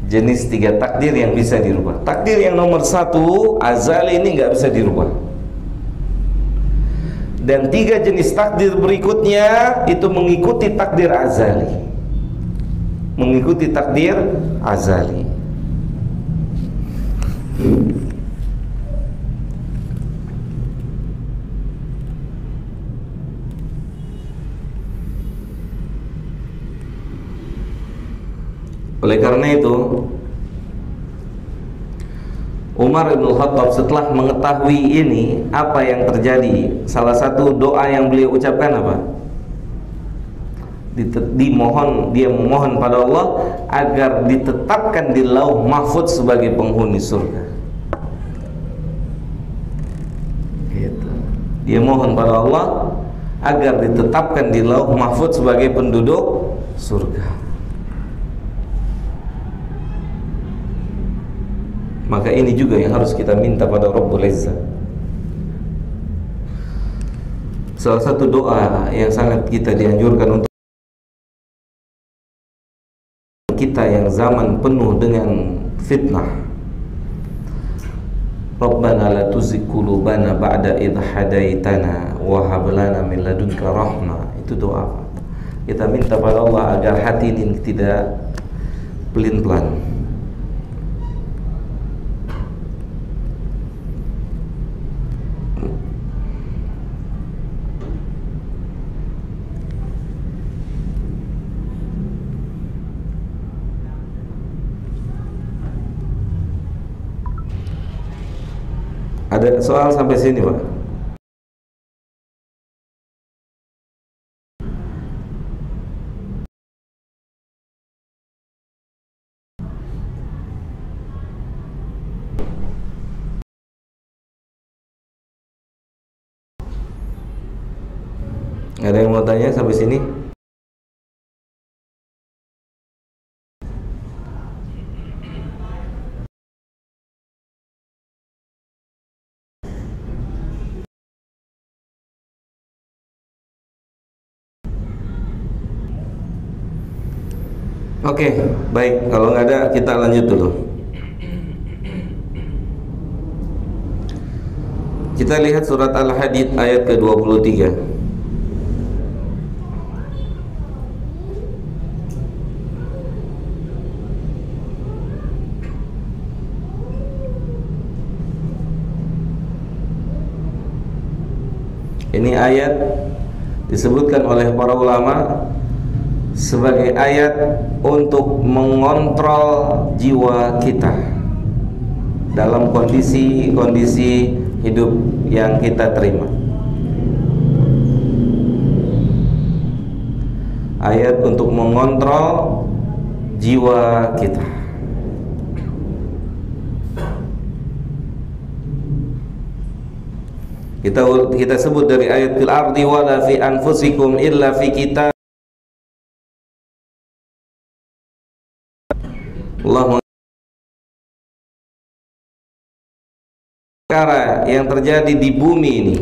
Jenis 3 takdir yang bisa dirubah. Takdir yang nomor 1 azali ini nggak bisa dirubah. Dan 3 jenis takdir berikutnya itu mengikuti takdir azali. Mengikuti takdir azali. Oleh karena itu, Umar bin Khattab setelah mengetahui ini, apa yang terjadi? Salah satu doa yang beliau ucapkan apa? Dia memohon pada Allah agar ditetapkan di Lauh Mahfuz sebagai penghuni surga. Gitu. Dia mohon pada Allah agar ditetapkan di Lauh Mahfuz sebagai penduduk surga. Maka ini juga yang harus kita minta pada Rabbul Izzah. Salah satu doa yang sangat kita dianjurkan untuk kita yang zaman penuh dengan fitnah. Rabbana la tuzigh qulubana ba'da idh hadaitana wa hab lana min ladunka rahmah. Itu doa. Kita minta pada Allah agar hati ini tidak pelin-pelan. Ada soal sampai sini, Pak? Ada yang mau tanya sampai sini? Oke, baik. Kalau nggak ada, kita lanjut dulu. Kita lihat surat Al-Hadid ayat ke-23. Ini ayat disebutkan oleh para ulama sebagai ayat untuk mengontrol jiwa kita dalam kondisi-kondisi hidup yang kita terima. Ayat untuk mengontrol jiwa kita. Kita sebut dari ayat fil ardi wala fi anfusikum illa fi kitab. Allah perkara yang terjadi di bumi ini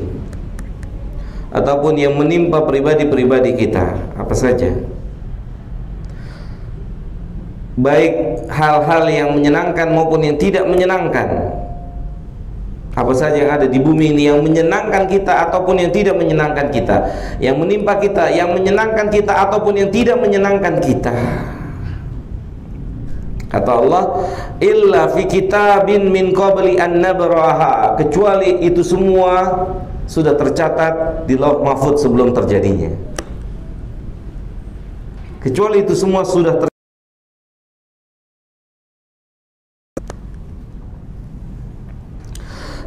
ataupun yang menimpa pribadi-pribadi kita, apa saja, baik hal-hal yang menyenangkan maupun yang tidak menyenangkan, apa saja yang ada di bumi ini yang menyenangkan kita ataupun yang tidak menyenangkan kita, yang menimpa kita, yang menyenangkan kita ataupun yang tidak menyenangkan kita. Kata Allah, illa fi kitabin min qabli an nabraha, kecuali itu semua sudah tercatat di Lauh Mahfuz sebelum terjadinya. Kecuali itu semua sudah tercatat.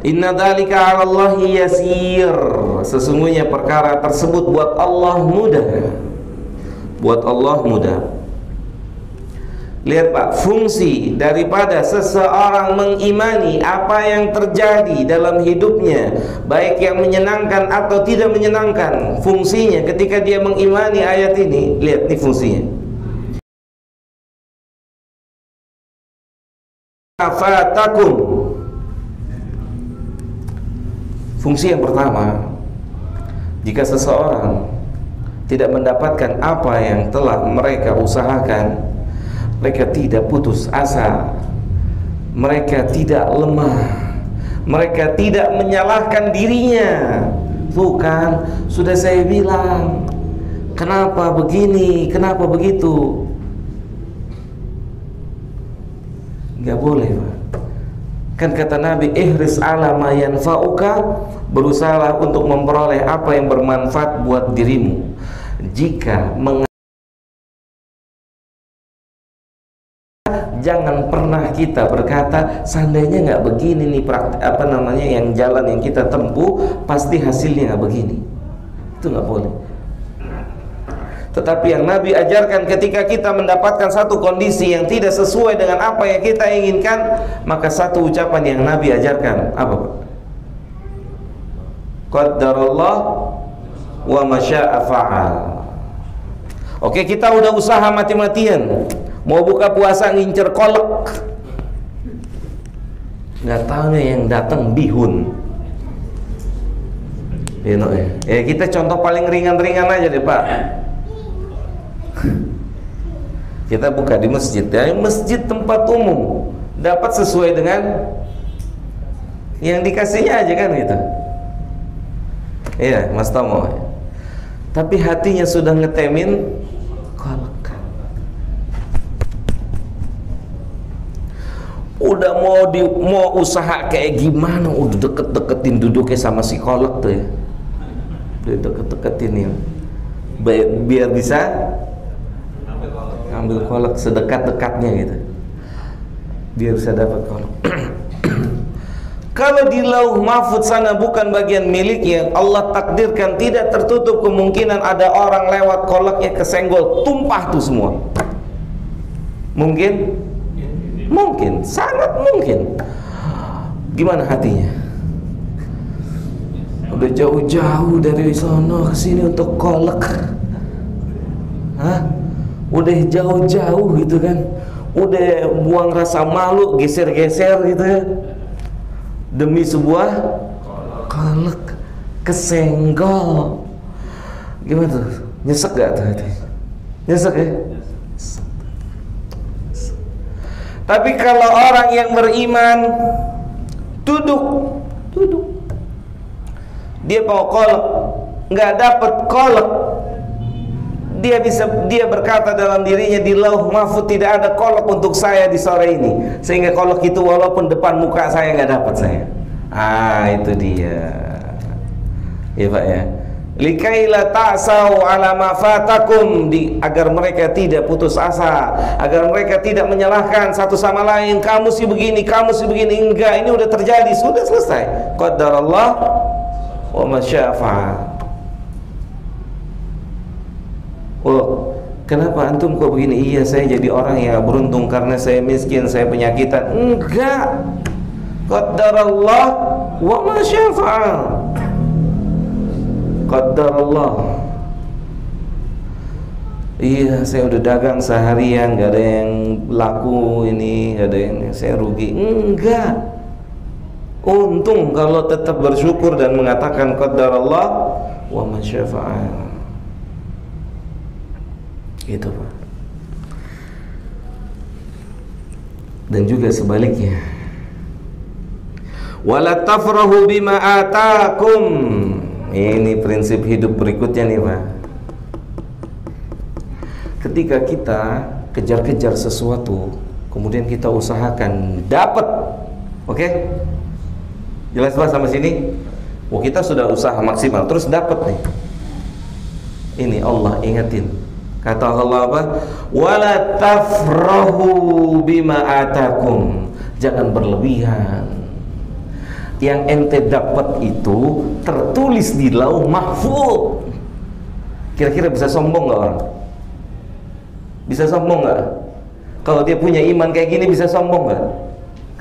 Inna dzalika 'ala Allahi yasir, sesungguhnya perkara tersebut buat Allah mudah. Buat Allah mudah. Lihat Pak, fungsi daripada seseorang mengimani apa yang terjadi dalam hidupnya, baik yang menyenangkan atau tidak menyenangkan, fungsinya ketika dia mengimani ayat ini, lihat nih fungsinya. Afatakum. Fungsi yang pertama, jika seseorang tidak mendapatkan apa yang telah mereka usahakan, mereka tidak putus asa, mereka tidak lemah, mereka tidak menyalahkan dirinya. Tuh kan, sudah saya bilang, kenapa begini, kenapa begitu. Gak boleh Pak. Kan kata Nabi, ihris ala ma yanfa'uka, berusahalah untuk memperoleh apa yang bermanfaat buat dirimu. Jika jangan pernah kita berkata, seandainya nggak begini nih yang jalan yang kita tempuh, pasti hasilnya nggak begini. Itu nggak boleh. Tetapi yang Nabi ajarkan, ketika kita mendapatkan satu kondisi yang tidak sesuai dengan apa yang kita inginkan, maka satu ucapan yang Nabi ajarkan, apa Pak? Qaddarallah wa masya'a fa'al. Oke, kita udah usaha mati-matian, mau buka puasa ngincer kolak, nggak tahunya yang datang bihun. Kita contoh paling ringan-ringan aja deh Pak. Kita buka di masjid, ya, masjid tempat umum, dapat sesuai dengan yang dikasihnya aja kan gitu. Iya, Mas Tomo. Tapi hatinya sudah ngetemin kolak. Udah mau usaha kayak gimana, udah deket-deketin duduknya sama si kolak tuh ya. Udah deket-deketin ya. Biar bisa ambil kolak sedekat-dekatnya gitu, biar bisa dapat kolak. Kalau di Lauh Mahfuz sana bukan bagian miliknya, Allah takdirkan tidak tertutup kemungkinan ada orang lewat, kolaknya kesenggol, tumpah tuh semua. Mungkin? Mungkin, sangat mungkin. Gimana hatinya? Udah jauh-jauh dari sana ke sini untuk kolak. Hah? Udah jauh-jauh gitu kan, udah buang rasa malu, geser-geser gitu ya, demi sebuah kolak kesenggol. Gimana tuh? Nyesek gak tuh hati? Nyesek ya? Tapi kalau orang yang beriman, duduk, dia mau kolak, nggak dapat kolak, dia berkata dalam dirinya, di Lauh Mahfuz tidak ada kolak untuk saya di sore ini, sehingga kolak itu walaupun depan muka saya nggak dapat saya. Itu dia ya Pak ya. Likaila ta'sau ala ma fatakum, agar mereka tidak putus asa, agar mereka tidak menyalahkan satu sama lain, kamu sih begini, kamu sih begini. Enggak, ini udah terjadi, sudah selesai. Qadarallah wa ma syaa fa'al. Oh, kenapa antum kok begini? Iya, saya jadi orang yang beruntung karena saya miskin, saya penyakitan. Enggak. Qadarallah wa ma syaa fa'al. Qadarallah. Iya, saya udah dagang seharian, gak ada yang laku ini, gak ada yang saya rugi. Enggak. Untung kalau tetap bersyukur dan mengatakan qadarallah wa ma syaa fa'al. Gitu, Pak. Dan juga sebaliknya. Wala tafrahu bima atakum. Ini prinsip hidup berikutnya nih, Pak. Ketika kita kejar-kejar sesuatu, kemudian kita usahakan dapat, oke? Jelas Pak sampai sini? Oh, kita sudah usaha maksimal, terus dapat nih. Ini Allah ingetin. Kata Allah apa? Wala tafrahu bima atakum. Jangan berlebihan. Yang ente dapat itu tertulis di lauh mahfuz. Kira-kira bisa sombong nggak orang? Bisa sombong nggak? Kalau dia punya iman kayak gini bisa sombong nggak?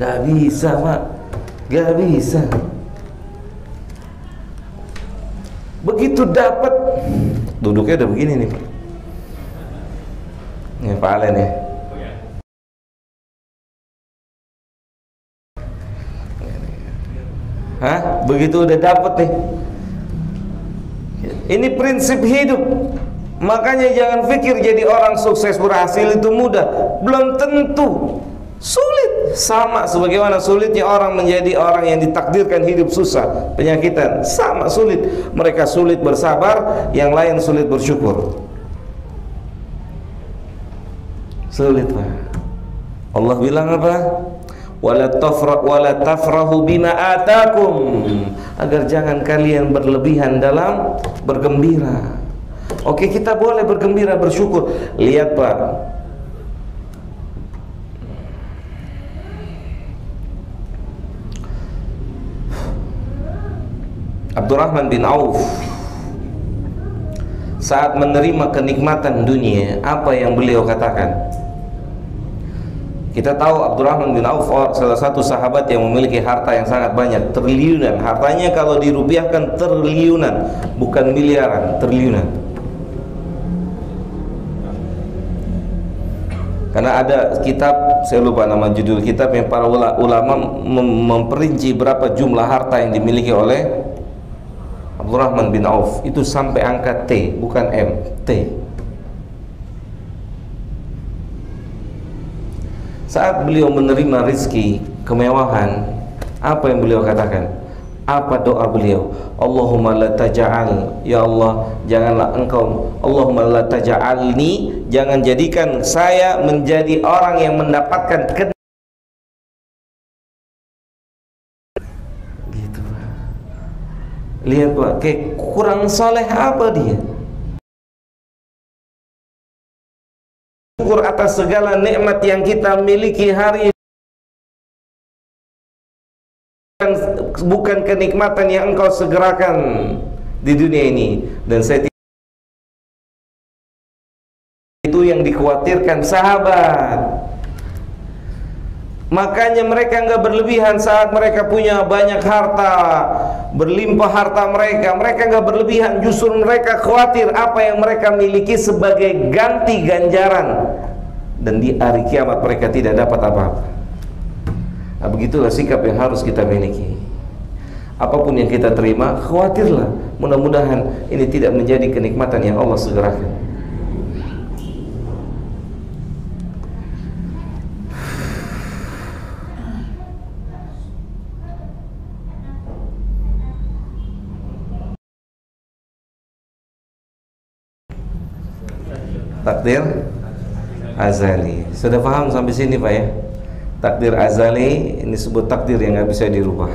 Gak bisa, Pak. Gak bisa. Begitu dapat, duduknya udah begini nih, Pak. Ini Pak Alen ya. Hah? Begitu udah dapet nih. Ini prinsip hidup. Makanya jangan pikir jadi orang sukses berhasil itu mudah. Belum tentu. Sulit. Sama sebagaimana sulitnya orang menjadi orang yang ditakdirkan hidup susah, penyakitan. Sama sulit. Mereka sulit bersabar, yang lain sulit bersyukur. Sulit, Pak. Allah bilang apa? Wala tafrahu bima atakum, agar jangan kalian berlebihan dalam bergembira. Oke, kita boleh bergembira, bersyukur. Lihat, Pak, Abdurrahman bin Auf saat menerima kenikmatan dunia, apa yang beliau katakan? Kita tahu Abdurrahman bin Auf salah satu sahabat yang memiliki harta yang sangat banyak, triliunan. Hartanya kalau dirupiahkan triliunan, bukan miliaran, triliunan. Karena ada kitab, saya lupa nama judul kitab, yang para ulama memperinci berapa jumlah harta yang dimiliki oleh Abdurrahman bin Auf. Itu sampai angka T, bukan M, T. Saat beliau menerima rizki, kemewahan, apa yang beliau katakan? Apa doa beliau? Allahumma la taja'al, ya Allah, janganlah engkau, Allahumma la taja'alni, jangan jadikan saya menjadi orang yang mendapatkan gitu, Pak. Lihat, Pak, kayak kurang saleh apa dia? Syukur atas segala nikmat yang kita miliki hari ini, bukan kenikmatan yang engkau segerakan di dunia ini. Dan saya itu yang dikhawatirkan sahabat. Makanya mereka enggak berlebihan saat mereka punya banyak harta, berlimpah harta mereka. Mereka enggak berlebihan, justru mereka khawatir apa yang mereka miliki sebagai ganti ganjaran, dan di hari kiamat mereka tidak dapat apa-apa. Nah, begitulah sikap yang harus kita miliki. Apapun yang kita terima, khawatirlah, mudah-mudahan ini tidak menjadi kenikmatan yang Allah segerakan. Takdir azali. Sudah paham sampai sini, Pak ya? Takdir azali ini sebut takdir yang nggak bisa dirubah.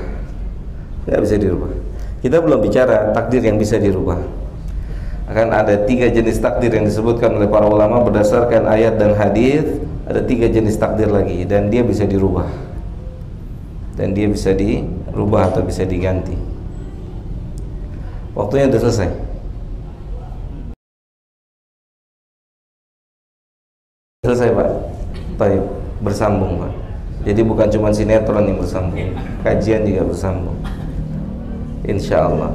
Nggak bisa dirubah. Kita belum bicara takdir yang bisa dirubah. Akan ada 3 jenis takdir yang disebutkan oleh para ulama berdasarkan ayat dan hadis. Ada 3 jenis takdir lagi, dan dia bisa dirubah, atau bisa diganti. Waktunya sudah selesai. Selesai Pak. Baik, bersambung Pak. Jadi bukan cuma sinetron yang bersambung, kajian juga bersambung, insya Allah.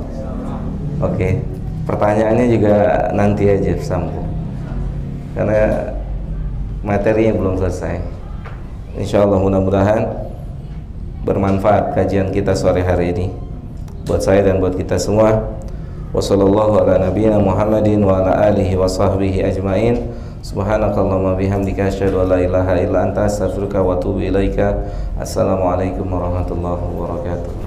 Oke, pertanyaannya juga nanti aja bersambung, karena materinya belum selesai. Insya Allah mudah-mudahan bermanfaat kajian kita sore hari ini buat saya dan buat kita semua. Wassallallahu ala nabiyyina Muhammadin wa ala alihi wa sahbihi ajmain. Subhanakallahumma bihamdika asyhadu an la ilaha illa anta astaghfiruka wa atubu ilaika. Assalamualaikum warahmatullahi wabarakatuh.